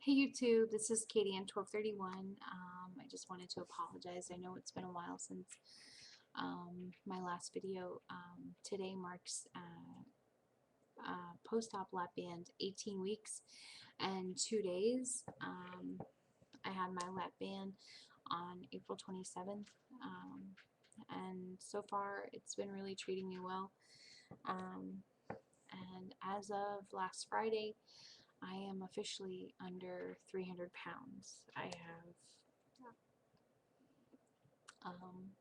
Hey YouTube, this is Katie on 1231. I just wanted to apologize. I know it's been a while since my last video. Today marks post-op lap band 18 weeks and 2 days. I had my lap band on April 27th, and so far it's been really treating me well. And as of last Friday, I am officially under 300 pounds. Um,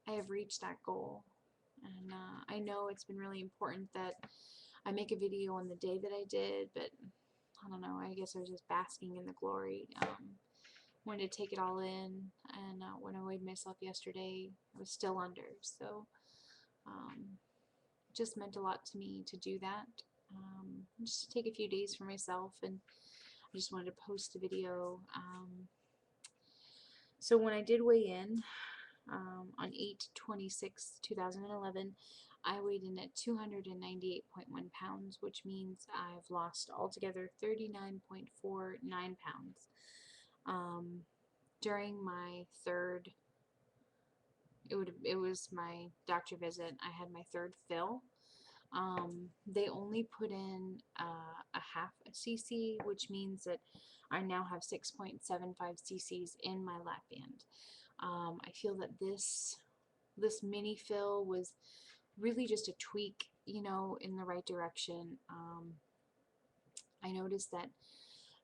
I have reached that goal, and I know it's been really important that I make a video on the day that I did, but I don't know, I guess I was just basking in the glory. Wanted to take it all in, and when I weighed myself yesterday, I was still under, so it just meant a lot to me to do that. Just take a few days for myself, and I just wanted to post a video. So when I did weigh in on 8/26/2011, I weighed in at 298.1 pounds, which means I've lost altogether 39.49 pounds. During my third, it was my doctor visit, I had my third fill. They only put in a half a cc, which means that I now have 6.75 cc's in my lap band. I feel that this mini fill was really just a tweak, in the right direction. I noticed that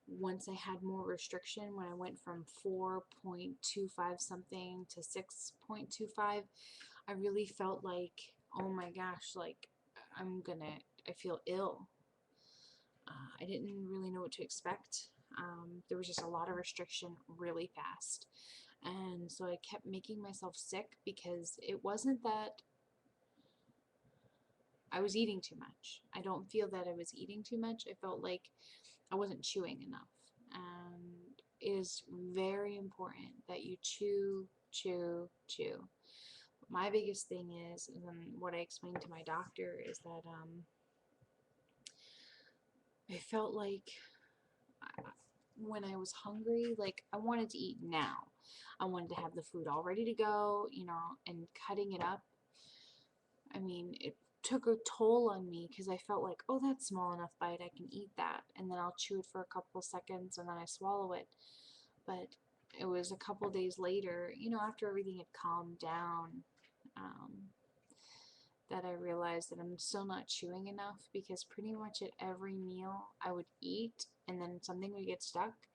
once I had more restriction, when I went from 4.25 something to 6.25, I really felt like, oh my gosh, like I feel ill. I didn't really know what to expect. There was just a lot of restriction really fast. And so I kept making myself sick because it wasn't that I was eating too much. I don't feel that I was eating too much. I felt like I wasn't chewing enough. And it is very important that you chew, chew, chew. My biggest thing is, and what I explained to my doctor, is that I felt like when I was hungry, like I wanted to eat now. I wanted to have the food all ready to go, and cutting it up. I mean, it took a toll on me because I felt like, oh, that's small enough bite, I can eat that, and then I'll chew it for a couple seconds and then I swallow it. But it was a couple days later, after everything had calmed down, um, that I realized that I'm still not chewing enough, because pretty much at every meal I would eat and then something would get stuck,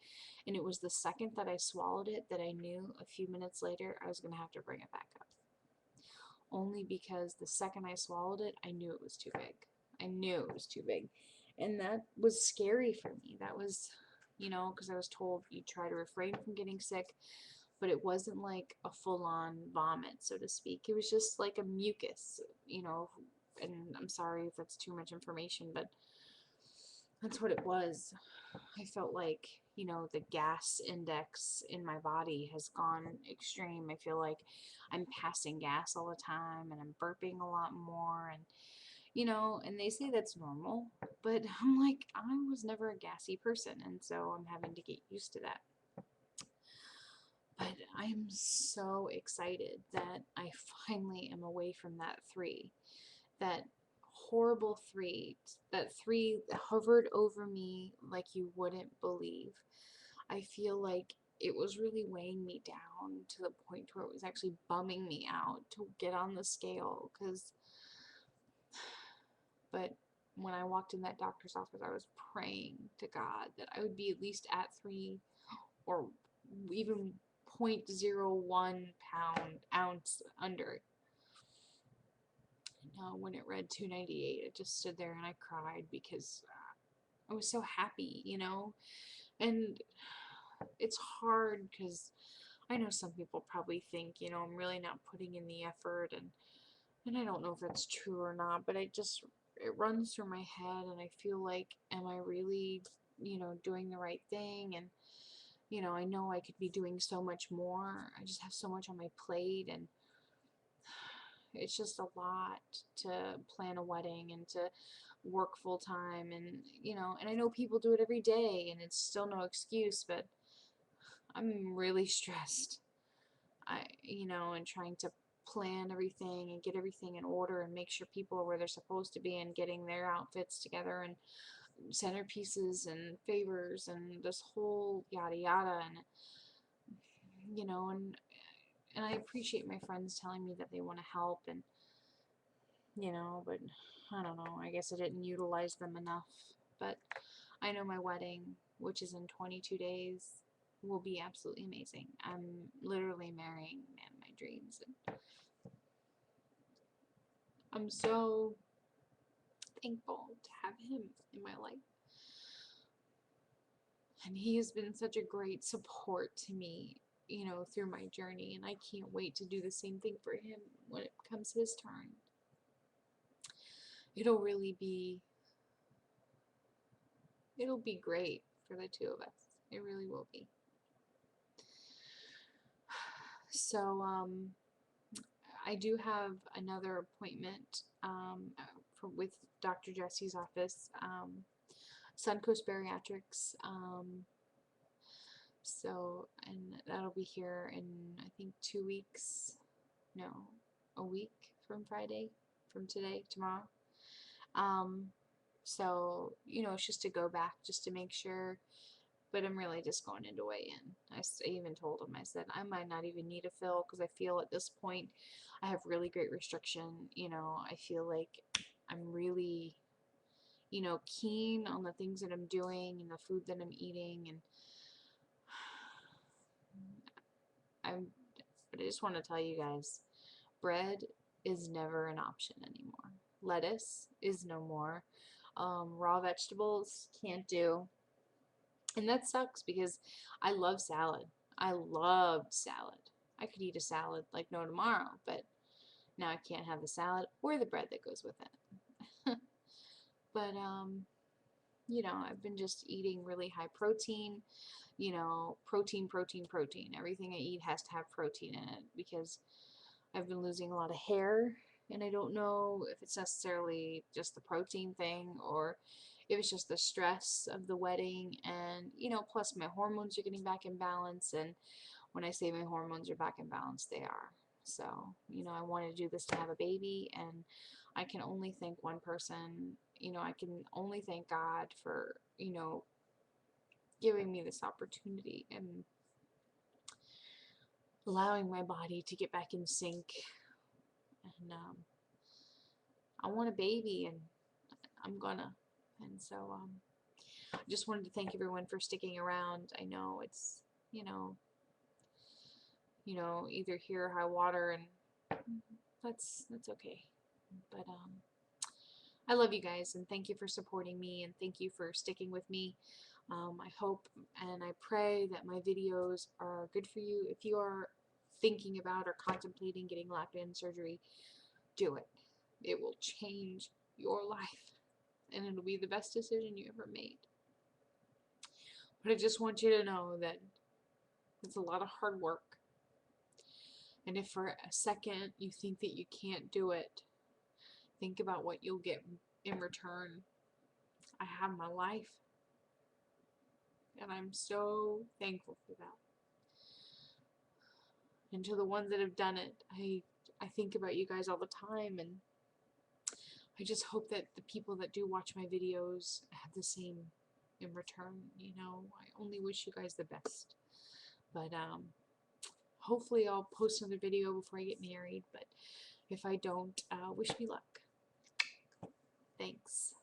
and it was the second that I swallowed it that I knew a few minutes later I was going to have to bring it back up. Only because the second I swallowed it, I knew it was too big. I knew it was too big. And that was scary for me. That was, because I was told you try to refrain from getting sick, but it wasn't like a full-on vomit, so to speak. It was just like a mucus, and I'm sorry if that's too much information, but that's what it was. I felt like, the gas index in my body has gone extreme. I feel like I'm passing gas all the time and I'm burping a lot more, and they say that's normal, but I'm like, I was never a gassy person, and so I'm having to get used to that. But I'm so excited that I finally am away from that 3. That horrible 3. That 3 hovered over me like you wouldn't believe. I feel like it was really weighing me down to the point where it was actually bumming me out to get on the scale. But when I walked in that doctor's office, I was praying to God that I would be at least at 3, or even 0.01 ounce under. When it read 298, I just stood there and I cried because I was so happy, and it's hard because I know some people probably think, I'm really not putting in the effort, and I don't know if that's true or not, but it runs through my head, and I feel like, am I really, doing the right thing? And I know I could be doing so much more. I just have so much on my plate, and it's just a lot to plan a wedding and to work full time, and and I know people do it every day and it's still no excuse, but I'm really stressed. And trying to plan everything and get everything in order and make sure people are where they're supposed to be and getting their outfits together and centerpieces and favors and this whole yada yada, and and I appreciate my friends telling me that they want to help, and but I don't know, I guess I didn't utilize them enough. But I know my wedding, which is in 22 days, will be absolutely amazing. I'm literally marrying the man of my dreams, and I'm so thankful to have him in my life. And he has been such a great support to me, through my journey, and I can't wait to do the same thing for him when it comes his turn. It'll really be it'll be great for the two of us. It really will be. So I do have another appointment with Dr. Jesse's office, Suncoast Bariatrics. And that'll be here in, I think, 2 weeks. No, a week from tomorrow. So, it's just to go back just to make sure, but I'm really just going into weigh in. I even told him, I said, I might not even need a fill because I feel at this point I have really great restriction. I feel like I'm really, keen on the things that I'm doing and the food that I'm eating, and but I just want to tell you guys, bread is never an option anymore. Lettuce is no more. Raw vegetables can't do. And that sucks because I love salad. I loved salad. I could eat a salad like no tomorrow, but now I can't have the salad or the bread that goes with it. But I've been just eating really high protein, protein, protein, protein. Everything I eat has to have protein in it because I've been losing a lot of hair, and I don't know if it's necessarily just the protein thing or if it's just the stress of the wedding, and plus my hormones are getting back in balance. And when I say my hormones are back in balance, they are. So I want to do this to have a baby, and I can only thank one person. I can only thank God for giving me this opportunity and allowing my body to get back in sync. And I want a baby, and I'm gonna. And so I just wanted to thank everyone for sticking around. I know it's either here or high water, and that's okay. But I love you guys, and thank you for supporting me, and thank you for sticking with me. I hope and I pray that my videos are good for you. If you are thinking about or contemplating getting lap-band surgery, do it. It will change your life, and it'll be the best decision you ever made. But I just want you to know that it's a lot of hard work. And if for a second you think that you can't do it, think about what you'll get in return. I have my life, and I'm so thankful for that. And to the ones that have done it, I think about you guys all the time, and I just hope that the people that do watch my videos have the same in return. I only wish you guys the best. But hopefully I'll post another video before I get married, but if I don't, wish me luck. Thanks.